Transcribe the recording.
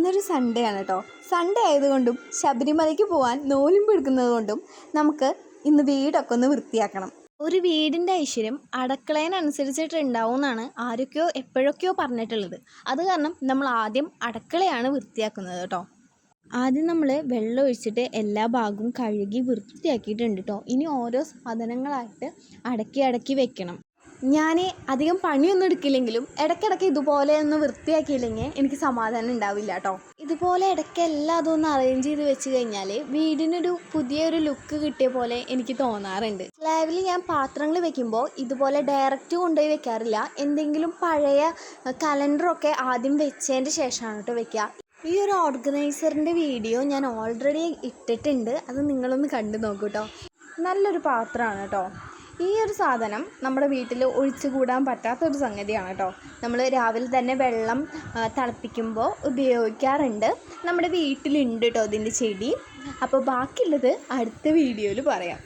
ഇന്നൊരു സൺഡേ ആണ് കേട്ടോ. സൺഡേ ആയതുകൊണ്ടും ശബരിമലയ്ക്ക് പോകാൻ നോലിമ്പ് എടുക്കുന്നത് കൊണ്ടും നമുക്ക് ഇന്ന് വീടൊക്കെ ഒന്ന് വൃത്തിയാക്കണം. ഒരു വീടിൻ്റെ ഐശ്വര്യം അടുക്കളേനനുസരിച്ചിട്ട് ഉണ്ടാവും എന്നാണ് ആരൊക്കെയോ എപ്പോഴൊക്കെയോ പറഞ്ഞിട്ടുള്ളത്. അത് കാരണം നമ്മൾ ആദ്യം അടുക്കളയാണ് വൃത്തിയാക്കുന്നത് കേട്ടോ. ആദ്യം നമ്മൾ വെള്ളം ഒഴിച്ചിട്ട് എല്ലാ ഭാഗവും കഴുകി വൃത്തിയാക്കിയിട്ടുണ്ട് കേട്ടോ. ഇനി ഓരോ സാധനങ്ങളായിട്ട് അടക്കി വെക്കണം. ഞാൻ അധികം പണിയൊന്നും എടുക്കില്ലെങ്കിലും ഇടയ്ക്കിടയ്ക്ക് ഇതുപോലെ ഒന്ന് വൃത്തിയാക്കിയില്ലെങ്കിൽ എനിക്ക് സമാധാനം ഉണ്ടാവില്ല കേട്ടോ. ഇതുപോലെ ഇടയ്ക്ക് എല്ലാം അതൊന്ന് അറേഞ്ച് ചെയ്ത് വെച്ച് കഴിഞ്ഞാൽ വീടിനൊരു പുതിയൊരു ലുക്ക് കിട്ടിയ പോലെ എനിക്ക് തോന്നാറുണ്ട്. സ്ലാബിൽ ഞാൻ പാത്രങ്ങൾ വെക്കുമ്പോൾ ഇതുപോലെ ഡയറക്റ്റ് കൊണ്ടുപോയി വെക്കാറില്ല. എന്തെങ്കിലും പഴയ കലണ്ടറൊക്കെ ആദ്യം വെച്ചതിൻ്റെ ശേഷമാണ് കേട്ടോ വെക്കുക. ഈ ഒരു ഓർഗനൈസറിൻ്റെ വീഡിയോ ഞാൻ ഓൾറെഡി ഇട്ടിട്ടുണ്ട്, അത് നിങ്ങളൊന്ന് കണ്ടു നോക്കൂ കേട്ടോ. നല്ലൊരു പാത്രമാണ് കേട്ടോ. ഈ ഒരു സാധനം നമ്മുടെ വീട്ടിൽ ഒഴിച്ചുകൂടാൻ പറ്റാത്തൊരു സംഗതിയാണ് കേട്ടോ. നമ്മൾ രാവിലെ തന്നെ വെള്ളം തിളപ്പിക്കുമ്പോൾ ഉപയോഗിക്കാറുണ്ട്. നമ്മുടെ വീട്ടിലുണ്ട് കേട്ടോ ഇതിൻ്റെ ചെടി. അപ്പോൾ ബാക്കിയുള്ളത് അടുത്ത വീഡിയോയിൽ പറയാം.